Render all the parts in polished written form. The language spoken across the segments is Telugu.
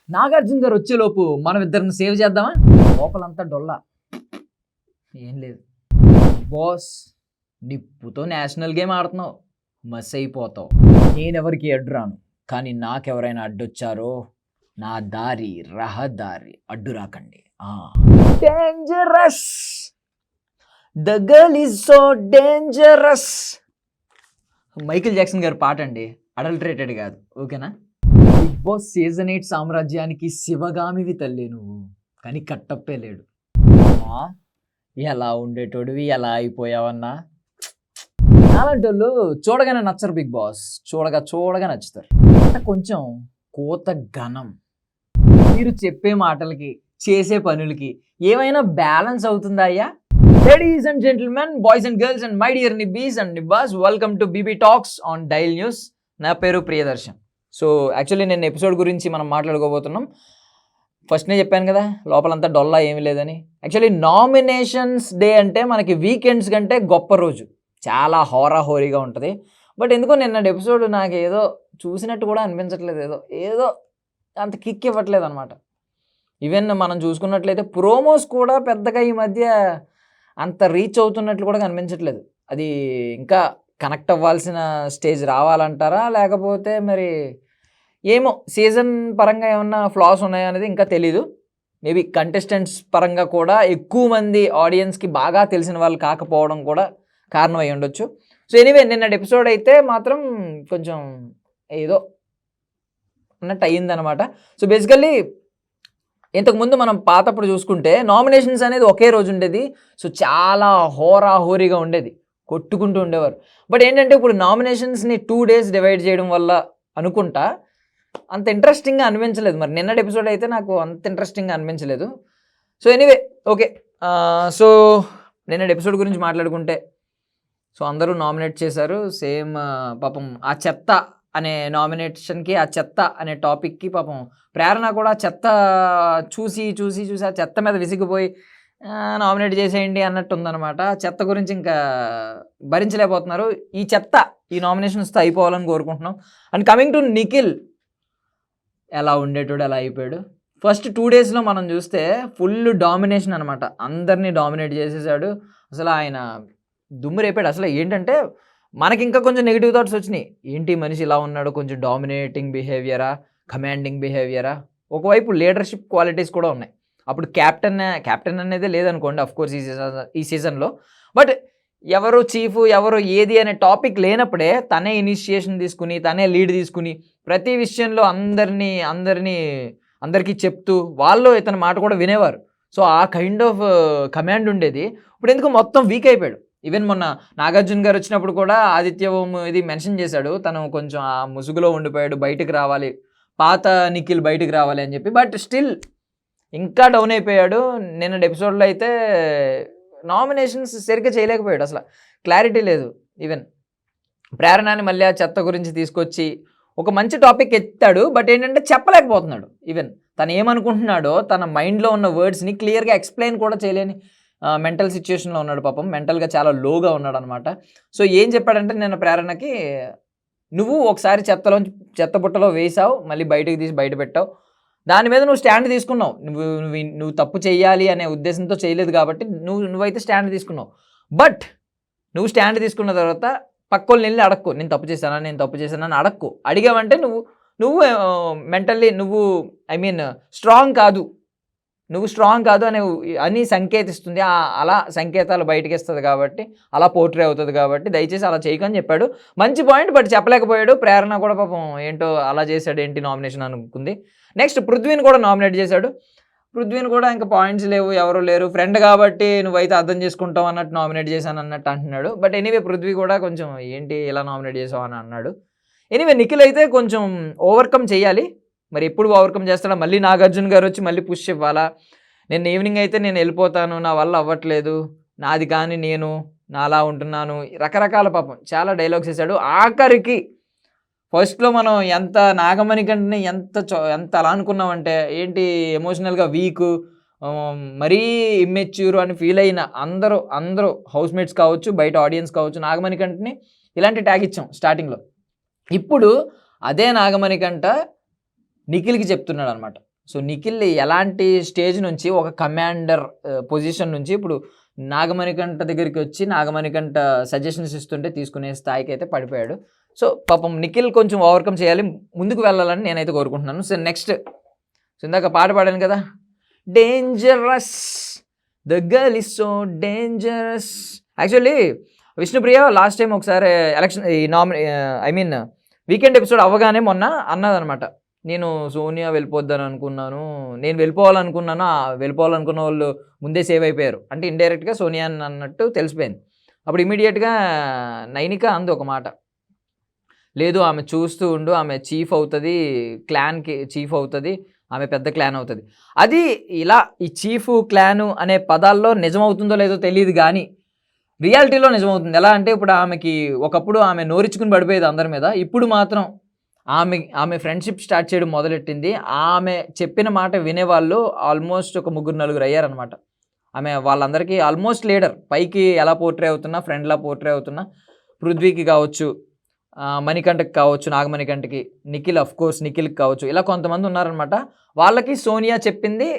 నాగార్జున గారు వచ్చేలోపు మనం ఇద్దరిని సేవ్ చేద్దామా? లోపలంతా డొల్లా ఏం లేదు. బాస్, నిప్పుతో నేషనల్ గేమ్ ఆడుతున్నావు, మస్ అయిపోతావు. నేనెవరికి అడ్డురాను, కానీ నాకెవరైనా అడ్డొచ్చారో నా దారి రహదారి అడ్డు రాకండి. Dangerous, the girl is so dangerous. Michael Jackson గారి పాట అండి, అడల్టరేటెడ్ కాదు, ఓకేనా? బిగ్ బాస్ సీజన్ 8 సామ్రాజ్యానికి శివగామివి తల్లి నువ్వు, కానీ కట్టప్పే లేడు. ఎలా ఉండేటోడివి ఎలా అయిపోయావన్నా. అలాంటి వాళ్ళు చూడగానే నచ్చరు బిగ్ బాస్, చూడగా నచ్చుతారు. కొంచెం కోత ఘనం. మీరు చెప్పే మాటలకి చేసే పనులకి ఏమైనా బ్యాలెన్స్ అవుతుందా అయ్యా? Ladies and gentlemen, boys and girls and my dear nibbies and nibbas, welcome to BB talks on dial news. నా పేరు ప్రియదర్శన్. సో యాక్చువల్లీ నేను ఎపిసోడ్ గురించి మనం మాట్లాడుకోబోతున్నాం. ఫస్ట్నే చెప్పాను కదా, లోపలంతా డొల్లా ఏమీ లేదని. యాక్చువల్లీ నామినేషన్స్ డే అంటే మనకి వీకెండ్స్ కంటే గొప్ప రోజు, చాలా హోరాహోరీగా ఉంటుంది. బట్ ఎందుకో నిన్నటి ఎపిసోడ్ నాకు ఏదో చూసినట్టు కూడా అనిపించట్లేదు, ఏదో అంత కిక్ ఇవ్వట్లేదు అనమాట. ఈవెన్ మనం చూసుకున్నట్లయితే ప్రోమోస్ కూడా పెద్దగా ఈ మధ్య అంత రీచ్ అవుతున్నట్లు కూడా కనిపించట్లేదు. అది ఇంకా కనెక్ట్ అవ్వాల్సిన స్టేజ్ రావాలంటారా, లేకపోతే మరి ఏమో సీజన్ పరంగా ఏమన్నా ఫ్లాస్ ఉన్నాయో అనేది ఇంకా తెలీదు. మేబీ కంటెస్టెంట్స్ పరంగా కూడా ఎక్కువ మంది ఆడియన్స్కి బాగా తెలిసిన వాళ్ళు కాకపోవడం కూడా కారణం అయి ఉండొచ్చు. సో ఎనీవే, నిన్నటి ఎపిసోడ్ అయితే మాత్రం కొంచెం ఏదో అన్నట్టు అయ్యిందనమాట. సో బేసికల్లీ ఇంతకుముందు మనం పాతప్పుడు చూసుకుంటే నామినేషన్స్ అనేది ఒకే రోజు ఉండేది. సో చాలా హోరాహోరీగా ఉండేది, కొట్టుకుంటూ ఉండేవారు. బట్ ఏంటంటే ఇప్పుడు నామినేషన్స్ని 2 days డివైడ్ చేయడం వల్ల అనుకుంటా అంత ఇంట్రెస్టింగ్గా అనిపించలేదు. మరి నిన్నటి ఎపిసోడ్ అయితే నాకు అంత ఇంట్రెస్టింగ్గా అనిపించలేదు. So anyway okay. సో నిన్నటి ఎపిసోడ్ గురించి మాట్లాడుకుంటే, సో అందరూ నామినేట్ చేశారు. సేమ్ పాపం ఆ చెత్త అనే నామినేషన్కి, ఆ చెత్త అనే టాపిక్కి పాపం ప్రేరణ కూడా చెత్త చూసి ఆ చెత్త మీద విసిగిపోయి నామినేట్ చేసేయండి అన్నట్టు ఉందన్నమాట. చెత్త గురించి ఇంకా భరించలేకపోతున్నారు. ఈ చెత్త ఈ నామినేషన్స్తో అయిపోవాలని కోరుకుంటున్నాం. అండ్ కమింగ్ టు నిఖిల్, ఎలా ఉండేటోడు ఎలా అయిపోయాడు. ఫస్ట్ 2 daysలో మనం చూస్తే ఫుల్ డామినేషన్ అనమాట, అందరినీ డామినేట్ చేసేసాడు. అసలు ఆయన దుమ్ము రేపాడు. అసలు ఏంటంటే మనకి ఇంకా కొంచెం నెగిటివ్ థాట్స్ వచ్చినాయి. ఏంటి మనిషి ఇలా ఉన్నాడు, కొంచెం డామినేటింగ్ బిహేవియరా, కమాండింగ్ బిహేవియరా, ఒకవైపు లీడర్షిప్ క్వాలిటీస్ కూడా ఉన్నాయి. అప్పుడు క్యాప్టెన్ అనేది లేదనుకోండి అఫ్కోర్స్ ఈ సీజన్లో. బట్ ఎవరు చీఫ్ ఎవరు ఏది అనే టాపిక్ లేనప్పుడే తనే ఇనిషియేషన్ తీసుకుని, తనే లీడ్ తీసుకుని ప్రతి విషయంలో అందరికీ చెప్తూ వాళ్ళు ఇతని మాట కూడా వినేవారు. సో ఆ కైండ్ ఆఫ్ కమాండ్ ఉండేది. ఇప్పుడు ఎందుకు మొత్తం వీక్ అయిపోయాడు. ఈవెన్ మొన్న నాగార్జున గారు వచ్చినప్పుడు కూడా ఆదిత్య ఓం ఇది మెన్షన్ చేశాడు, తను కొంచెం ఆ ముసుగులో ఉండిపోయాడు, బయటకు రావాలి, పాత నిఖిల్ బయటకు రావాలి అని చెప్పి. బట్ స్టిల్ ఇంకా డౌన్ అయిపోయాడు. నిన్న ఎపిసోడ్లో అయితే నామినేషన్స్ సరిగ్గా చేయలేకపోయాడు, అసలు క్లారిటీ లేదు. ఈవెన్ ప్రేరణని మళ్ళీ ఆ చెత్త గురించి తీసుకొచ్చి ఒక మంచి టాపిక్ ఎత్తాడు, బట్ ఏంటంటే చెప్పలేకపోతున్నాడు. ఈవెన్ తను ఏమనుకుంటున్నాడో తన మైండ్లో ఉన్న వర్డ్స్ని క్లియర్గా ఎక్స్ప్లెయిన్ కూడా చేయలేని మెంటల్ సిచ్యుయేషన్లో ఉన్నాడు. పాపం మెంటల్గా చాలా లోగా ఉన్నాడు అనమాట. సో ఏం చెప్పాడంటే నిన్న ప్రేరణకి, నువ్వు ఒకసారి చెత్త బుట్టలో వేసావు, మళ్ళీ బయటకు తీసి బయట పెట్టావు, దాని మీద నువ్వు స్టాండ్ తీసుకున్నావు. నువ్వు తప్పు చేయాలి అనే ఉద్దేశంతో చేయలేదు కాబట్టి నువ్వైతే స్టాండ్ తీసుకున్నావు. బట్ నువ్వు స్టాండ్ తీసుకున్న తర్వాత పక్కోళ్ళని వెళ్ళి అడక్కు, నేను తప్పు చేశానని అడక్కు. అడిగావంటే నువ్వు మెంటల్లీ స్ట్రాంగ్ కాదు అని సంకేతిస్తుంది. అలా సంకేతాలు బయటకి ఇస్తుంది కాబట్టి, అలా పోర్ట్రే అవుతుంది కాబట్టి దయచేసి అలా చేయకని చెప్పాడు. మంచి పాయింట్, బట్ చెప్పలేకపోయాడు. ప్రేరణ కూడా పాపం ఏంటో అలా చేశాడు, ఏంటి నామినేషన్ అనుకుంది. నెక్స్ట్ పృథ్వీని కూడా నామినేట్ చేశాడు. పృథ్వీని కూడా ఇంకా పాయింట్స్ లేవు, ఎవరు లేరు, ఫ్రెండ్ కాబట్టి నువ్వైతే అర్థం చేసుకుంటావు అన్నట్టు నామినేట్ చేశాను అన్నట్టు అంటున్నాడు. బట్ ఎనీవే పృథ్వీ కూడా కొంచెం ఏంటి ఇలా నామినేట్ చేసావు అని అన్నాడు. ఎనీవే నిఖిల్ అయితే కొంచెం ఓవర్కమ్ చేయాలి. మరి ఎప్పుడు ఓవర్కమ్ చేస్తాడా? మళ్ళీ నాగార్జున గారు వచ్చి మళ్ళీ పుష్ ఇవ్వాలా? నిన్న ఈవినింగ్ అయితే నేను వెళ్ళిపోతాను, నా వల్ల అవ్వట్లేదు, నాది కానీ నేను నాలా ఉంటున్నాను, రకరకాల పాపం చాలా డైలాగ్స్ వేసాడు. ఆఖరికి ఫస్ట్లో మనం ఎంత నాగమణి కంటే ఎంత అలా అనుకున్నామంటే, ఏంటి ఎమోషనల్గా వీక్, మరీ ఇమ్మెచ్యూర్ అని ఫీల్ అయిన అందరూ హౌస్మేట్స్ కావచ్చు, బయట ఆడియన్స్ కావచ్చు, నాగమణి కంటని ఇలాంటి ట్యాగ్ ఇచ్చాం స్టార్టింగ్లో. ఇప్పుడు అదే నాగమణి కంట నిఖిల్కి చెప్తున్నాడు అనమాట. సో నిఖిల్ ఎలాంటి స్టేజ్ నుంచి ఒక కమాండర్ పొజిషన్ నుంచి ఇప్పుడు నాగమణికంఠ దగ్గరికి వచ్చి నాగమణికంఠ సజెషన్స్ ఇస్తుంటే తీసుకునే స్థాయికి అయితే పడిపోయాడు. సో పాపం నిఖిల్ కొంచెం ఓవర్కమ్ చేయాలి, ముందుకు వెళ్ళాలని నేనైతే కోరుకుంటున్నాను. సో నెక్స్ట్, సో ఇందాక పాట పాడాను కదా, dangerous the girl is so dangerous. Actually Vishnupriya last time ఒకసారి ఎలక్షన్ వీకెండ్ ఎపిసోడ్ అవ్వగానే మొన్న అన్నదనమాట, నేను సోనియా వెళ్ళిపోద్దని అనుకున్నాను, నేను వెళ్ళిపోవాలనుకున్న వాళ్ళు ముందే సేవ్ అయిపోయారు అంటే ఇండైరెక్ట్గా సోనియా అన్నట్టు తెలిసిపోయింది. అప్పుడు ఇమీడియట్గా నైనిక అంది ఒక మాట, లేదు ఆమె చూస్తూ ఉండు, ఆమె చీఫ్ అవుతుంది, క్లాన్కి చీఫ్ అవుతుంది, ఆమె పెద్ద క్లాన్ అవుతుంది. అది ఇలా ఈ చీఫ్ క్లాను అనే పదాల్లో నిజమవుతుందో లేదో తెలియదు కానీ రియాలిటీలో నిజమవుతుంది. ఎలా అంటే ఇప్పుడు ఆమెకి ఒకప్పుడు ఆమె నోరించుకుని పడిపోయేది అందరి మీద, ఇప్పుడు మాత్రం ఆమె ఫ్రెండ్షిప్ స్టార్ట్ చేయడం మొదలెట్టింది. ఆమె చెప్పిన మాట వినేవాళ్ళు ఆల్మోస్ట్ ఒక 3-4 అయ్యారనమాట. ఆమె వాళ్ళందరికీ ఆల్మోస్ట్ లీడర్, పైకి ఎలా పోర్ట్రే అవుతున్నా, ఫ్రెండ్లా పోర్ట్రే అవుతున్నా, పృథ్వీకి కావచ్చు, మణికంఠకి కావచ్చు, నాగమణికంఠకి, నిఖిల్ అఫ్ కోర్స్ నిఖిల్కి కావచ్చు, ఇలా కొంతమంది ఉన్నారనమాట. వాళ్ళకి సోనియా చెప్పింది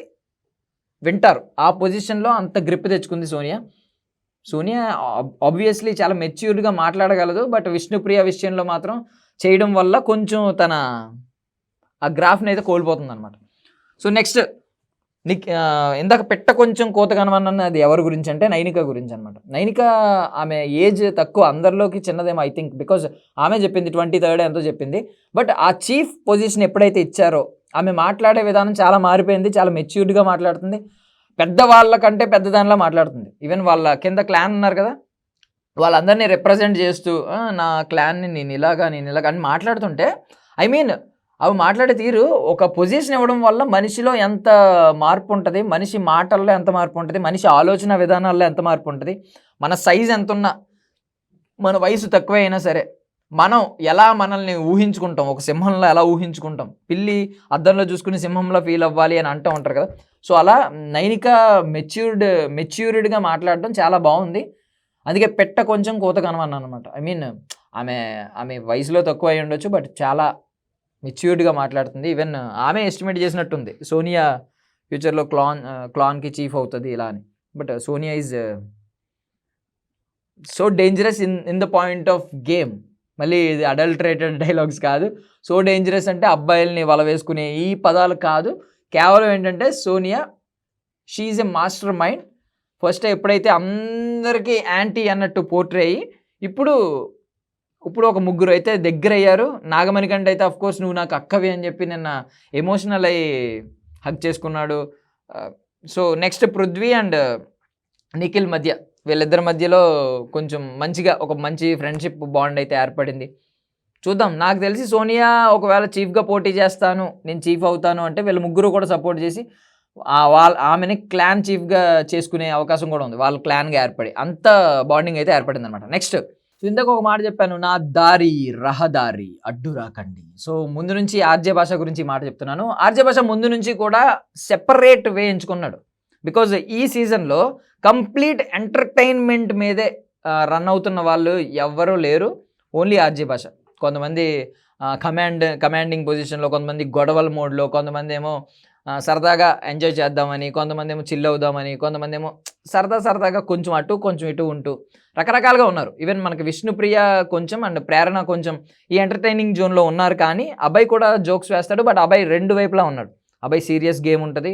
వింటారు. ఆ పొజిషన్లో అంత గ్రిప్ తెచ్చుకుంది సోనియా ఆబ్వియస్లీ చాలా మెచ్యూర్డ్గా మాట్లాడగలదు. బట్ విష్ణుప్రియ విషయంలో మాత్రం చేయడం వల్ల కొంచెం తన ఆ గ్రాఫ్ని అయితే కోల్పోతుంది అనమాట. సో నెక్స్ట్ ఇందాక పెట్ట కొంచెం కోత కనవన్న అది ఎవరి గురించి అంటే నైనిక గురించి అనమాట. నైనిక ఆమె ఏజ్ తక్కువ, అందరిలోకి చిన్నదేమో ఐ థింక్, బికాజ్ ఆమె చెప్పింది 23rd ఎంతో చెప్పింది. బట్ ఆ చీఫ్ పొజిషన్ ఎప్పుడైతే ఇచ్చారో ఆమె మాట్లాడే విధానం చాలా మారిపోయింది, చాలా మెచ్యూర్డ్గా మాట్లాడుతుంది, పెద్దవాళ్ళకంటే పెద్దదానిలా మాట్లాడుతుంది. ఈవెన్ వాళ్ళ కింద క్లాన్ ఉన్నారు కదా, వాళ్ళందరినీ రిప్రజెంట్ చేస్తూ నా క్లాన్ని నేను ఇలాగా అని మాట్లాడుతుంటే, అవి మాట్లాడే తీరు, ఒక పొజిషన్ ఇవ్వడం వల్ల మనిషిలో ఎంత మార్పు ఉంటుంది, మనిషి మాటల్లో ఎంత మార్పు ఉంటుంది, మనిషి ఆలోచన విధానాల్లో ఎంత మార్పు ఉంటుంది, మన సైజ్ ఎంత ఉన్నా, మన వయసు తక్కువ అయినా సరే మనం ఎలా మనల్ని ఊహించుకుంటాం, ఒక సింహంలో ఎలా ఊహించుకుంటాం, పిల్లి అద్దంలో చూసుకుని సింహంలో ఫీల్ అవ్వాలి అని అంటూ ఉంటారు కదా. సో అలా నైనిక మెచ్యూర్డ్గా మాట్లాడడం చాలా బాగుంది. అందుకే పెట్ట కొంచెం కోత కనమన్నాను అనమాట. ఆమె వయసులో తక్కువ అయి ఉండొచ్చు, బట్ చాలా మెచ్యూర్డ్గా మాట్లాడుతుంది. ఈవెన్ ఆమె ఎస్టిమేట్ చేసినట్టుంది సోనియా ఫ్యూచర్లో క్లాన్కి చీఫ్ అవుతుంది ఇలా అని. But Sonia is so dangerous in the point of game. మళ్ళీ ఇది అడల్టరేటెడ్ డైలాగ్స్ కాదు. సో డేంజరస్ అంటే అబ్బాయిల్ని వల వేసుకునే ఈ పదాలు కాదు, కేవలం ఏంటంటే Sonia she is a master mind. First ఎప్పుడైతే అందరికీ యాంటీ అన్నట్టు పోర్ట్రే అయ్యి ఇప్పుడు ఒక 3 అయితే దగ్గర అయ్యారు. నాగమణికంఠ అయితే అఫ్ కోర్స్ నువ్వు నాకు అక్కవి అని చెప్పి నిన్న ఎమోషనల్ అయ్యి హగ్ చేసుకున్నాడు. So next Prithvi and Nikhil మధ్య, వీళ్ళిద్దరి మధ్యలో కొంచెం మంచిగా ఒక మంచి ఫ్రెండ్షిప్ బాండ్ అయితే ఏర్పడింది. చూద్దాం. నాకు తెలిసి సోనియా ఒకవేళ చీఫ్గా పోటీ చేస్తాను, నేను చీఫ్ అవుతాను అంటే వీళ్ళు 3 కూడా సపోర్ట్ చేసి ఆమెని క్లాన్ చీఫ్గా చేసుకునే అవకాశం కూడా ఉంది, వాళ్ళ క్లాన్గా ఏర్పడి అంత బాండింగ్ అయితే ఏర్పడింది అనమాట. నెక్స్ట్, ఇందాక ఒక మాట చెప్పాను, నా దారి రహదారి అడ్డు రాకండి. సో ముందు నుంచి ఆర్జే భాష గురించి మాట చెప్తున్నాను. ఆర్జే భాష ముందు నుంచి కూడా సెపరేట్ వే ఎంచుకున్నాడు. బికాజ్ ఈ సీజన్లో కంప్లీట్ ఎంటర్టైన్మెంట్ మీదే రన్ అవుతున్న వాళ్ళు ఎవ్వరూ లేరు, ఓన్లీ ఆర్జే భాష. కొంతమంది కమాండింగ్ పొజిషన్లో, కొంతమంది గొడవల మోడ్లో, కొంతమంది ఏమో సరదాగా ఎంజాయ్ చేద్దామని, కొంతమంది ఏమో చిల్ అవుదామని, కొంతమంది ఏమో సరదాగా కొంచెం అటు కొంచెం ఇటు ఉంటూ రకరకాలుగా ఉన్నారు. ఈవెన్ మనకి విష్ణుప్రియ కొంచెం అండ్ ప్రేరణ కొంచెం ఈ ఎంటర్టైనింగ్ జోన్లో ఉన్నారు. కానీ అబ్బాయి కూడా జోక్స్ వేస్తాడు, బట్ అబ్బాయి 2 వైపులా ఉన్నాడు. అబ్బాయి సీరియస్ గేమ్ ఉంటుంది,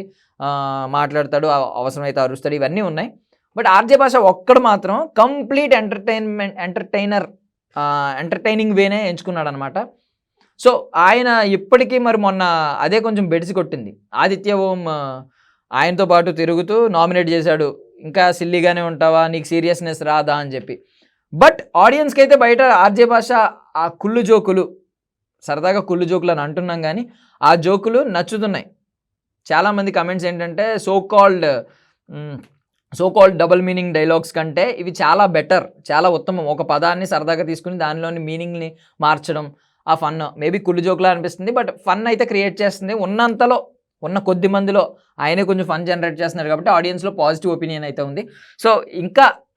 మాట్లాడతాడు, అవసరమైతే అరుస్తాడు, ఇవన్నీ ఉన్నాయి. బట్ ఆర్జే భాష ఒక్కడు మాత్రం కంప్లీట్ ఎంటర్టైనింగ్ వేనే ఎంచుకున్నాడు అనమాట. సో ఆయన ఇప్పటికీ మరి మొన్న అదే కొంచెం బెడిసి కొట్టింది. ఆదిత్య ఓం ఆయనతో పాటు తిరుగుతూ నామినేట్ చేశాడు, ఇంకా సిల్లీగానే ఉంటావా, నీకు సీరియస్నెస్ రాదా అని చెప్పి. బట్ ఆడియన్స్కి అయితే బయట ఆర్జే భాష ఆ కుళ్ళు జోకులు, సరదాగా కుళ్ళు జోకులు అని అంటున్నాం కానీ ఆ జోకులు నచ్చుతున్నాయి. చాలామంది కమెంట్స్ ఏంటంటే so called double meaning dialogues కంటే ఇవి చాలా బెటర్, చాలా ఉత్తమం. ఒక పదాన్ని సరదాగా తీసుకుని దానిలోని మీనింగ్ని మార్చడం, ఆ ఫన్ మేబీ కుళ్ళు జోకులా అనిపిస్తుంది, బట్ ఫన్ అయితే క్రియేట్ చేస్తుంది. ఉన్నంతలో, ఉన్న కొద్ది మందిలో ఆయనే కొంచెం ఫన్ జనరేట్ చేస్తున్నారు కాబట్టి ఆడియన్స్లో పాజిటివ్ ఒపీనియన్ అయితే ఉంది. సో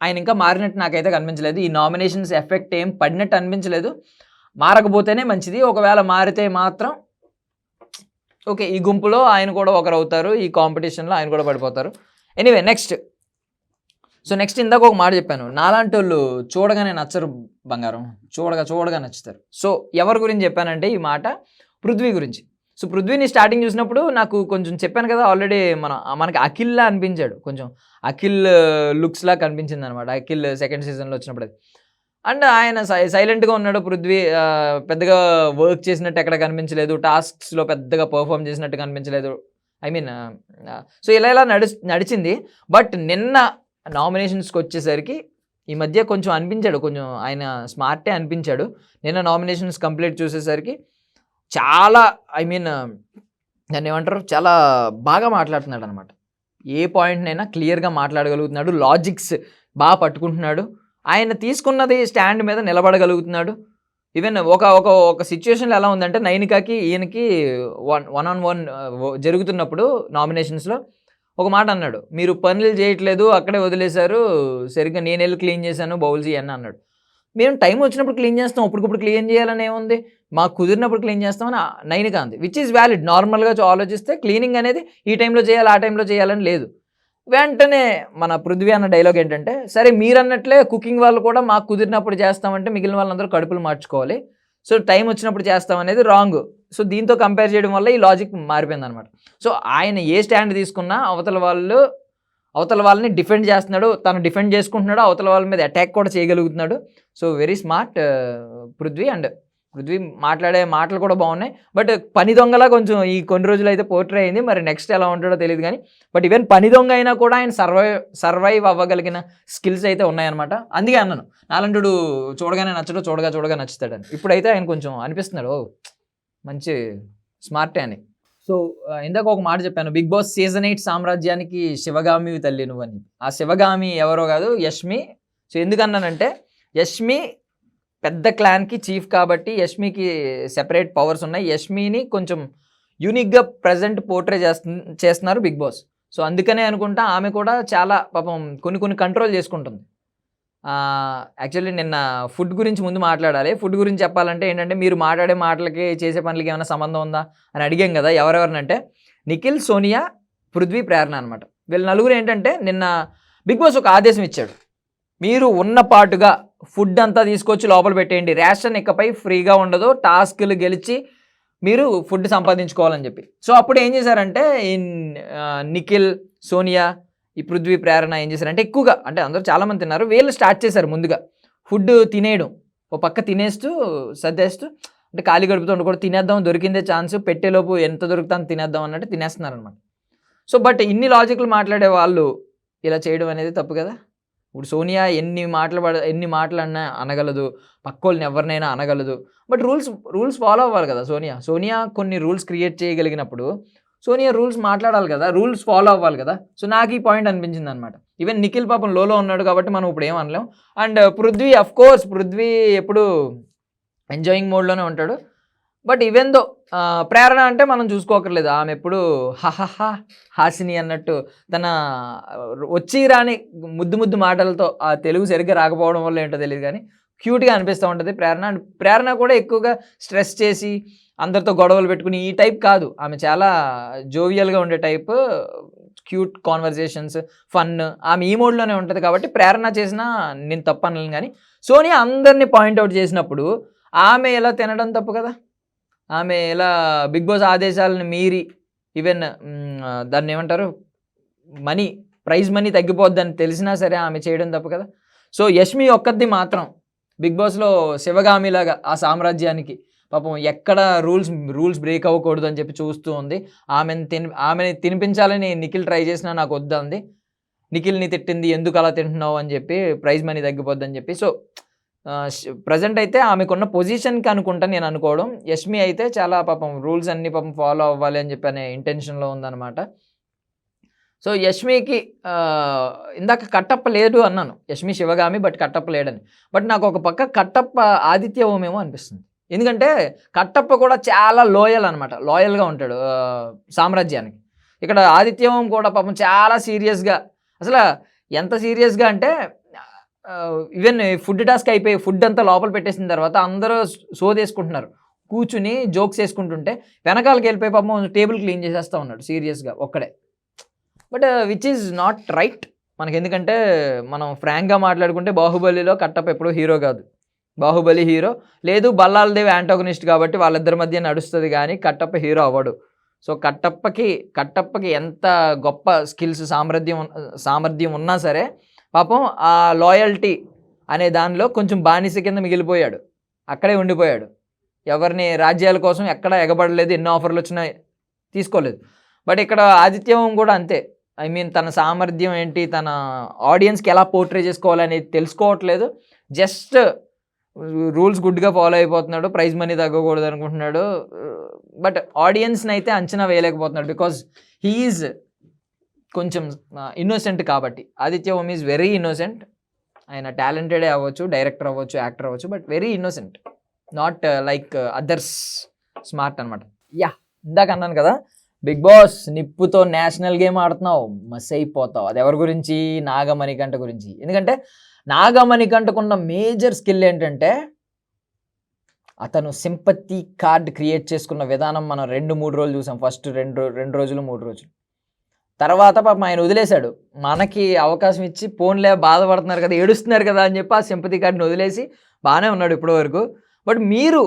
ఆయన ఇంకా మారినట్టు నాకైతే కనిపించలేదు. ఈ నామినేషన్స్ ఎఫెక్ట్ ఏం పడినట్టు అనిపించలేదు. మారకపోతేనే మంచిది, ఒకవేళ మారితే మాత్రం ఓకే, ఈ గుంపులో ఆయన కూడా ఒకరు అవుతారు, ఈ కాంపిటీషన్లో ఆయన కూడా పడిపోతారు. Anyway next. సో నెక్స్ట్ ఇందాక ఒక మాట చెప్పాను, నాలాంటి వాళ్ళు చూడగానే నచ్చరు బంగారం, చూడగా నచ్చుతారు. సో ఎవరి గురించి చెప్పానంటే ఈ మాట పృథ్వీ గురించి. సో పృథ్వీని స్టార్టింగ్ చూసినప్పుడు నాకు కొంచెం చెప్పాను కదా ఆల్రెడీ, మనకి అఖిల్లా అనిపించాడు, కొంచెం అఖిల్ లుక్స్లా కనిపించింది అనమాట అఖిల్ సెకండ్ సీజన్లో వచ్చినప్పుడు. అండ్ ఆయన సైలెంట్గా ఉన్నాడు పృథ్వీ, పెద్దగా వర్క్ చేసినట్టు ఎక్కడ కనిపించలేదు, టాస్క్స్లో పెద్దగా పర్ఫామ్ చేసినట్టు కనిపించలేదు. ఐ మీన్ సో ఇలా నడిచింది. బట్ నిన్న నామినేషన్స్కి వచ్చేసరికి ఈ మధ్య కొంచెం అనిపించాడు, కొంచెం ఆయన స్మార్టే అనిపించాడు. నిన్న నామినేషన్స్ కంప్లీట్ చూసేసరికి చాలా దాన్ని ఏమంటారు, చాలా బాగా మాట్లాడుతున్నాడు అనమాట. ఏ పాయింట్నైనా క్లియర్గా మాట్లాడగలుగుతున్నాడు, లాజిక్స్ బాగా పట్టుకుంటున్నాడు, ఆయన తీసుకున్నది స్టాండ్ మీద నిలబడగలుగుతున్నాడు. ఈవెన్ ఒక సిచ్యువేషన్లో ఎలా ఉందంటే నైనికాకి ఈయనకి 1-on-1 జరుగుతున్నప్పుడు నామినేషన్స్లో ఒక మాట అన్నాడు, మీరు పనులు చేయట్లేదు అక్కడే వదిలేశారు, సరిగ్గా నేను వెళ్ళి క్లీన్ చేశాను బౌల్స్ ఇవన్నీ అన్నాడు. మేము టైం వచ్చినప్పుడు క్లీన్ చేస్తాం, అప్పటికప్పుడు క్లీన్ చేయాలని ఏముంది, మాకు కుదిరినప్పుడు క్లీన్ చేస్తామని నైనిక అంది, విచ్ ఈజ్ వ్యాలిడ్. నార్మల్గా ఆలోచిస్తే క్లీనింగ్ అనేది ఈ టైంలో చేయాలి ఆ టైంలో చేయాలని లేదు. వెంటనే మన పృథ్వీ అన్న డైలాగ్ ఏంటంటే, సరే మీరు అన్నట్లే కుకింగ్ వాళ్ళు కూడా మాకు కుదిరినప్పుడు చేస్తామంటే మిగిలిన వాళ్ళందరూ కడుపులు మార్చుకోవాలి, సో టైం వచ్చినప్పుడు చేస్తాం అనేది రాంగ్. సో దీంతో కంపేర్ చేయడం వల్ల ఈ లాజిక్ మారిపోయింది అనమాట. సో ఆయన ఏ స్టాండ్ తీసుకున్నా అవతల వాళ్ళని డిఫెండ్ చేస్తున్నాడు, తను డిఫెండ్ చేసుకుంటున్నాడు, అవతల వాళ్ళ మీద అటాక్ కూడా చేయగలుగుతున్నాడు. So very smart Prithvi. And Prithvi మాట్లాడే మాటలు కూడా బాగున్నాయి. బట్ పని దొంగలా కొంచెం ఈ కొన్ని రోజులు అయితే పోర్ట్రే అయింది, మరి నెక్స్ట్ ఎలా ఉంటాడో తెలియదు కానీ. బట్ ఈవెన్ పని దొంగ అయినా కూడా ఆయన సర్వైవ్ అవ్వగలిగిన స్కిల్స్ అయితే ఉన్నాయన్నమాట. అందుకే అన్నాను నాలంటుడు చూడగానే నచ్చడు, చూడగా నచ్చుతాడని. ఇప్పుడైతే ఆయన కొంచెం అనిపిస్తున్నాడు ఓ మంచి స్మార్టే అని. సో ఇందాక ఒక మాట చెప్పాను, బిగ్ బాస్ సీజన్ 8 సామ్రాజ్యానికి శివగామి తల్లి నువ్వు అని. ఆ శివగామి ఎవరో కాదు, యష్మి. సో ఎందుకన్నానంటే యష్మి పెద్ద క్లాన్కి చీఫ్ కాబట్టి యష్మికి సెపరేట్ పవర్స్ ఉన్నాయి. యష్మిని కొంచెం యూనిక్గా ప్రజెంట్ పోర్ట్రే చేస్తున్నారు బిగ్ బాస్. సో అందుకనే అనుకుంటా ఆమె కూడా చాలా పాపం కొన్ని కంట్రోల్ చేసుకుంటుంది. యాక్చువల్లీ నిన్న ఫుడ్ గురించి ముందు మాట్లాడాలి. ఫుడ్ గురించి చెప్పాలంటే ఏంటంటే, మీరు మాట్లాడే మాటలకి చేసే పనులకి ఏమైనా సంబంధం ఉందా అని అడిగాం కదా. ఎవరెవరినంటే నిఖిల్, సోనియా, పృథ్వీ, ప్రేరణ అనమాట. వీళ్ళ నలుగురు ఏంటంటే నిన్న బిగ్ బాస్ ఒక ఆదేశం ఇచ్చాడు, మీరు ఉన్న పాటుగా ఫుడ్ అంతా తీసుకొచ్చి లోపల పెట్టేయండి, రేషన్ ఇకపై ఫ్రీగా ఉండదు, టాస్క్లు గెలిచి మీరు ఫుడ్ సంపాదించుకోవాలని చెప్పి. సో అప్పుడు ఏం చేశారంటే నిఖిల్, సోనియా, ఈ పృథ్వీ, ప్రేరణ ఏం చేశారంటే ఎక్కువగా, అంటే అందరూ చాలామంది తిన్నారు, వీళ్ళు స్టార్ట్ చేశారు ముందుగా ఫుడ్ తినేయడం. ఓ పక్క తినేస్తూ సర్దేస్తూ, అంటే ఖాళీ గడుపుతూ ఉండకూడదు, తినేద్దాం, దొరికిందే ఛాన్స్, పెట్టేలోపు ఎంత దొరుకుతాను తినేద్దాం అన్నట్టు తినేస్తున్నారనమాట. సో బట్ ఇన్ని లాజిక్లు మాట్లాడే వాళ్ళు ఇలా చేయడం అనేది తప్పు కదా. ఇప్పుడు సోనియా ఎన్ని మాటలు అనగలదు, పక్కోళ్ళని ఎవరినైనా అనగలదు. బట్ రూల్స్ ఫాలో అవ్వాలి కదా. సోనియా కొన్ని రూల్స్ క్రియేట్ చేయగలిగినప్పుడు సోనియా రూల్స్ మాట్లాడాలి కదా, రూల్స్ ఫాలో అవ్వాలి కదా. సో నాకు ఈ పాయింట్ అనిపించింది అనమాట. ఈవెన్ నిఖిల్ పాపం లోలో ఉన్నాడు కాబట్టి మనం ఇప్పుడు ఏం అనలేం. అండ్ పృథ్వీ అఫ్కోర్స్ పృథ్వీ ఎప్పుడు ఎంజాయింగ్ మోడ్లోనే ఉంటాడు. బట్ ఈవెన్ దో ప్రేరణ అంటే మనం చూసుకోకర్లేదు, ఆమె ఎప్పుడు హాసిని అన్నట్టు తన వచ్చి రాని ముద్దు మాటలతో, ఆ తెలుగు సరిగ్గా రాకపోవడం వల్ల ఏంటో తెలియదు కానీ క్యూట్గా అనిపిస్తూ ఉంటుంది ప్రేరణ. అండ్ ప్రేరణ కూడా ఎక్కువగా స్ట్రెస్ చేసి అందరితో గొడవలు పెట్టుకుని ఈ టైప్ కాదు, ఆమె చాలా జోవియల్గా ఉండే టైప్, క్యూట్ కాన్వర్జేషన్స్, ఫన్, ఆమె ఈ మోడ్లోనే ఉంటుంది. కాబట్టి ప్రేరణ చేసినా నేను తప్పు అనలేను. కానీ సోనియా అందరినీ పాయింట్అవుట్ చేసినప్పుడు ఆమె ఎలా తినడం తప్పు కదా. ఆమె ఎలా బిగ్ బాస్ ఆదేశాలను మీరి ఈవెన్ దాన్ని ఏమంటారు ప్రైజ్ మనీ తగ్గిపోద్దని తెలిసినా సరే ఆమె చేయడం తప్పు కదా. సో యష్మి ఒక్కది మాత్రం బిగ్ బాస్లో శివగామిలాగా ఆ సామ్రాజ్యానికి పాపం ఎక్కడ రూల్స్ బ్రేక్ అవ్వకూడదు అని చెప్పి చూస్తూ ఉంది. ఆమెని తినిపించాలని నిఖిల్ ట్రై చేసినా నాకు వద్దంది, నిఖిల్ని తిట్టింది ఎందుకు అలా తింటున్నావు అని చెప్పి, ప్రైజ్ మనీ తగ్గిపోద్దని చెప్పి. సో ప్రజెంట్ అయితే ఆమెకున్న పొజిషన్కి అనుకుంటా నేను అనుకోవడం, యష్మి అయితే చాలా పాపం రూల్స్ అన్ని పాపం ఫాలో అవ్వాలి అని చెప్పి అనే ఇంటెన్షన్లో ఉందన్నమాట. సో యష్మికి ఇందాక కట్టప్ప లేదు అన్నాను, యష్మి శివగామి బట్ కట్టప్ప లేడని. బట్ నాకు ఒక పక్క కట్టప్ప ఆదిత్య ఓమేమో అనిపిస్తుంది. ఎందుకంటే కట్టప్ప కూడా చాలా లాయల్గా ఉంటాడు సామ్రాజ్యానికి. ఇక్కడ ఆదిత్య ఓం కూడా పాపం చాలా సీరియస్గా, అసలు ఎంత సీరియస్గా అంటే ఈవెన్ ఫుడ్ టాస్క్ అయిపోయి ఫుడ్ అంతా లోపల పెట్టేసిన తర్వాత అందరూ సోదేసుకుంటున్నారు, కూర్చుని జోక్స్ వేసుకుంటుంటే వెనకాలకి వెళ్ళిపోయి పాపం టేబుల్ క్లీన్ చేసేస్తూ ఉన్నాడు సీరియస్గా ఒక్కడే. But which is not right మనకి, ఎందుకంటే మనం ఫ్రాంక్గా మాట్లాడుకుంటే బాహుబలిలో కట్టప్ప ఎప్పుడూ హీరో కాదు, బాహుబలి హీరో లేదు, బల్లాలదేవి యాంటాగనిస్ట్ కాబట్టి వాళ్ళిద్దరి మధ్య నడుస్తుంది కానీ కట్టప్ప హీరో అవ్వడు. సో కట్టప్పకి ఎంత గొప్ప స్కిల్స్ సామర్థ్యం ఉన్నా సరే పాపం ఆ లాయల్టీ అనే దానిలో కొంచెం బానిస కింద మిగిలిపోయాడు, అక్కడే ఉండిపోయాడు. ఎవరిని రాజ్యాల కోసం ఎక్కడ ఎగబడలేదు, ఎన్నో ఆఫర్లు వచ్చినా తీసుకోలేదు. బట్ ఇక్కడ ఆదిత్యం కూడా అంతే, ఐ మీన్ తన సామర్థ్యం ఏంటి, తన ఆడియన్స్కి ఎలా పోర్ట్రే చేసుకోవాలనేది తెలుసుకోవట్లేదు. జస్ట్ రూల్స్ గుడ్గా ఫాలో అయిపోతున్నాడు, ప్రైజ్ మనీ తగ్గకూడదు అనుకుంటున్నాడు. బట్ ఆడియన్స్ని అయితే అంచనా వేయలేకపోతున్నాడు బికాజ్ హీఈజ్ కొంచెం ఇన్నోసెంట్ కాబట్టి. ఆదిత్య ఓం ఈజ్ వెరీ ఇన్నోసెంట్. ఆయన టాలెంటెడే అవ్వచ్చు, డైరెక్టర్ అవ్వచ్చు, యాక్టర్ అవ్వచ్చు, but very innocent, not like others smart అనమాట. యా, ఇందాక అన్నాను కదా, బిగ్ బాస్ నిప్పుతో నేషనల్ గేమ్ ఆడుతున్నావు, మస్ అయిపోతావు. అది ఎవరి గురించి? నాగమణికంఠ గురించి. ఎందుకంటే నాగమణికంఠకున్న మేజర్ స్కిల్ ఏంటంటే అతను సింపతి కార్డ్ క్రియేట్ చేసుకున్న విధానం మనం 2-3 రోజులు చూసాం. ఫస్ట్ రెండు రోజులు 3 రోజులు తర్వాత పాపం ఆయన వదిలేశాడు. మనకి అవకాశం ఇచ్చి పోన్లే బాధపడుతున్నారు కదా, ఏడుస్తున్నారు కదా అని చెప్పి ఆ సింపతి కార్డ్ని వదిలేసి బాగానే ఉన్నాడు ఇప్పటి వరకు. బట్ మీరు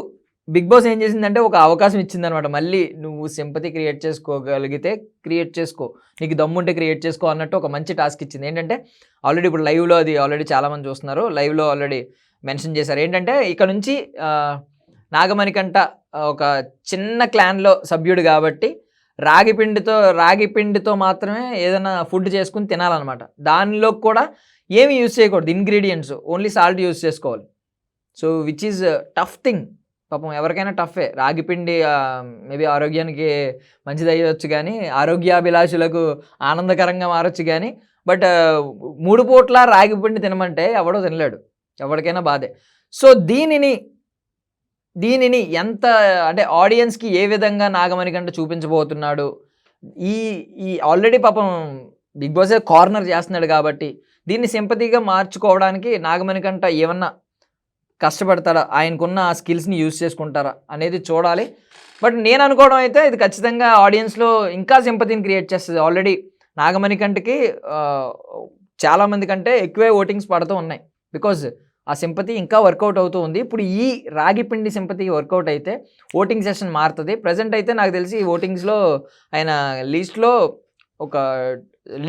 బిగ్ బాస్ ఏం చేసిందంటే ఒక అవకాశం ఇచ్చిందనమాట. మళ్ళీ నువ్వు సింపతి క్రియేట్ చేసుకోగలిగితే క్రియేట్ చేసుకో, నీకు దమ్ముంటే క్రియేట్ చేసుకో అన్నట్టు ఒక మంచి టాస్క్ ఇచ్చింది. ఏంటంటే ఆల్రెడీ ఇప్పుడు లైవ్లో అది ఆల్రెడీ చాలామంది చూస్తున్నారు, లైవ్లో ఆల్రెడీ మెన్షన్ చేశారు. ఏంటంటే ఇక్కడ నుంచి నాగమణికంఠ ఒక చిన్న క్లాన్లో సభ్యుడు కాబట్టి రాగిపిండితో మాత్రమే ఏదైనా ఫుడ్ చేసుకుని తినాలన్నమాట. దానిలో కూడా ఏమి యూజ్ చేయకూడదు, ఇంగ్రీడియంట్స్ ఓన్లీ సాల్ట్ యూజ్ చేసుకోవాలి. So which is tough thing. పాపం ఎవరికైనా టఫే. రాగిపిండి మేబీ ఆరోగ్యానికి మంచిది అయ్యవచ్చు కానీ, ఆరోగ్యాభిలాషులకు ఆనందకరంగా మారచ్చు కానీ, బట్ 3 పూట్ల రాగిపిండి తినమంటే ఎవడో తినలేడు, ఎవరికైనా బాధే. సో దీనిని ఎంత అంటే ఆడియన్స్కి ఏ విధంగా నాగమణికంఠ చూపించబోతున్నాడు, ఈ ఆల్రెడీ పాపం బిగ్ బాస్ కార్నర్ చేస్తున్నాడు కాబట్టి దీన్ని సింపతిగా మార్చుకోవడానికి నాగమణికంఠ ఏమన్నా కష్టపడతాడా, ఆయనకున్న ఆ స్కిల్స్ని యూజ్ చేసుకుంటారా అనేది చూడాలి. బట్ నేను అనుకోవడం అయితే ఇది ఖచ్చితంగా ఆడియన్స్లో ఇంకా సింపతిని క్రియేట్ చేస్తుంది. ఆల్రెడీ నాగమణికంఠకి చాలామంది కంటే ఎక్కువే ఓటింగ్స్ పడుతూ ఉన్నాయి బికాజ్ ఆ సింపతి ఇంకా వర్కౌట్ అవుతూ ఉంది. ఇప్పుడు ఈ రాగిపిండి సింపతి వర్కౌట్ అయితే ఓటింగ్ సెషన్ మారుతుంది. ప్రజెంట్ అయితే నాకు తెలిసి ఈ ఓటింగ్స్లో ఆయన లీస్ట్లో ఒక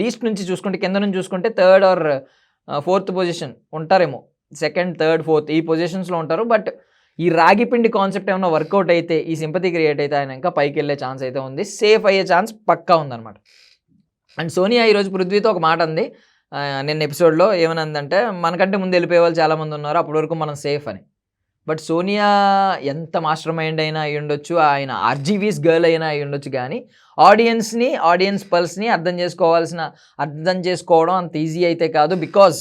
లీస్ట్ నుంచి చూసుకుంటే, కింద నుంచి చూసుకుంటే 3rd or 4th పొజిషన్ ఉంటారేమో, 2nd, 3rd, 4th ఈ పొజిషన్స్లో ఉంటారు. బట్ ఈ రాగిపిండి కాన్సెప్ట్ ఏమైనా వర్కౌట్ అయితే, ఈ సింపతి క్రియేట్ అయితే ఆయన ఇంకా పైకి వెళ్ళే ఛాన్స్ అయితే ఉంది, సేఫ్ అయ్యే ఛాన్స్ పక్కా ఉందన్నమాట. అండ్ సోనియా ఈరోజు పృథ్వీతో ఒక మాట అంది నిన్న ఎపిసోడ్లో. ఏమనందంటే మనకంటే ముందు వెళ్ళిపోయే వాళ్ళు చాలామంది ఉన్నారు, అప్పటి వరకు మనం సేఫ్ అని. బట్ సోనియా ఎంత మాస్టర్ మైండ్ అయినా అయి ఉండొచ్చు, ఆయన ఆర్జీవీస్ గర్ల్ అయినా అయి ఉండొచ్చు, కానీ ఆడియన్స్ పల్స్ని అర్థం చేసుకోవడం అంత ఈజీ అయితే కాదు. బికాజ్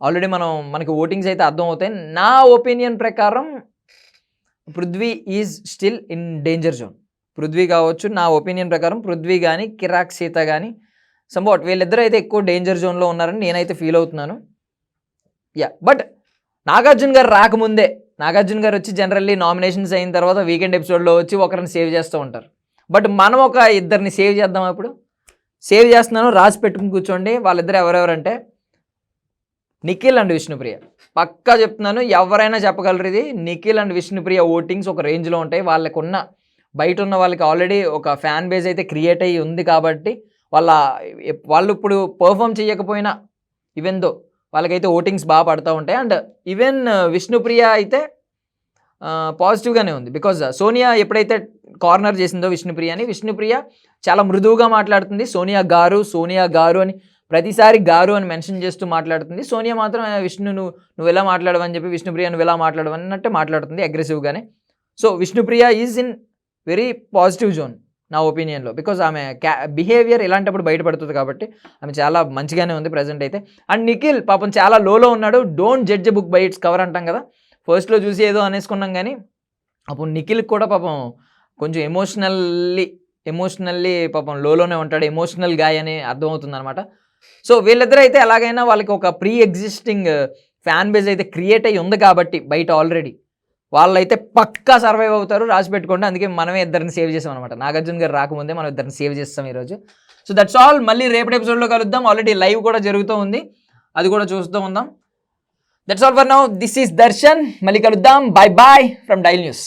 ఆల్రెడీ మనకి ఓటింగ్స్ అయితే అర్థం అవుతాయి. నా ఒపీనియన్ ప్రకారం Prithvi is still in danger zone. Prithvi కావచ్చు, నా ఒపీనియన్ ప్రకారం పృథ్వీ కానీ కిరాక్ సీత కానీ సంబోట్ వీళ్ళిద్దరూ అయితే ఎక్కువ డేంజర్ జోన్లో ఉన్నారని నేనైతే ఫీల్ అవుతున్నాను. యా, బట్ నాగార్జున గారు రాకముందే, నాగార్జున గారు వచ్చి జనరల్లీ నామినేషన్స్ అయిన తర్వాత వీకెండ్ ఎపిసోడ్లో వచ్చి ఒకరిని సేవ్ చేస్తూ ఉంటారు. బట్ మనం ఒక ఇద్దరిని సేవ్ చేద్దాం. అప్పుడు సేవ్ చేస్తున్నాను, రాసి పెట్టుకుని కూర్చోండి. వాళ్ళిద్దరు ఎవరెవరంటే నిఖిల్ అండ్ విష్ణుప్రియ. పక్కా చెప్తున్నాను, ఎవరైనా చెప్పగలరు ఇది. నిఖిల్ అండ్ విష్ణుప్రియ ఓటింగ్స్ ఒక రేంజ్లో ఉంటాయి. వాళ్ళకున్న బయట ఉన్న వాళ్ళకి ఆల్రెడీ ఒక ఫ్యాన్ బేస్ అయితే క్రియేట్ అయ్యి ఉంది కాబట్టి వాళ్ళు ఇప్పుడు పర్ఫామ్ చేయకపోయినా ఈవెన్ దో వాళ్ళకైతే ఓటింగ్స్ బాగా పడుతూ ఉంటాయి. అండ్ ఈవెన్ విష్ణుప్రియ అయితే పాజిటివ్గానే ఉంది. బికాజ్ సోనియా ఎప్పుడైతే కార్నర్ చేసిందో విష్ణుప్రియ చాలా మృదువుగా మాట్లాడుతుంది. సోనియా గారు అని ప్రతిసారి గారు అని మెన్షన్ చేస్తూ మాట్లాడుతుంది. సోనియా మాత్రం విష్ణు నువ్వు ఎలా మాట్లాడవని చెప్పి విష్ణుప్రియ నువ్వు ఎలా మాట్లాడవన్నట్టే మాట్లాడుతుంది అగ్రెసివ్గానే. So Vishnupriya is in very positive zone నా ఒపీనియన్లో. బికాజ్ ఆమె బిహేవియర్ ఇలాంటప్పుడు బయటపడుతుంది కాబట్టి ఆమె చాలా మంచిగానే ఉంది ప్రజెంట్ అయితే. అండ్ నిఖిల్ పాపం చాలా లోలో ఉన్నాడు. Don't judge book by its cover అంటాం కదా, ఫస్ట్లో చూసి ఏదో అనేసుకున్నాం కానీ అప్పుడు నిఖిల్కి కూడా పాపం కొంచెం ఎమోషనల్లీ పాపం లోలోనే ఉంటాడు, ఎమోషనల్ గాయ్ అని అర్థమవుతుంది అనమాట. సో వీళ్ళిద్దరూ అయితే ఎలాగైనా వాళ్ళకి ఒక ప్రీ ఎగ్జిస్టింగ్ ఫ్యాన్ బేస్ అయితే క్రియేట్ అయ్యి ఉంది కాబట్టి బయట ఆల్రెడీ వాళ్ళైతే పక్కా సర్వైవ్ అవుతారు, రాసి పెట్టుకోండి. అందుకే మనమే ఇద్దరిని సేవ్ చేసాం అనమాట. నాగార్జున గారు రాకముందే మనం ఇద్దరిని సేవ్ చేస్తాం ఈరోజు. So that's all. మళ్ళీ రేపటి ఎపిసోడ్లో కలుద్దాం. ఆల్రెడీ లైవ్ కూడా జరుగుతూ ఉంది, అది కూడా చూస్తూ ఉందాం. That's all for now. This is Darshan. మళ్ళీ కలుద్దాం. Bye bye from Dial news.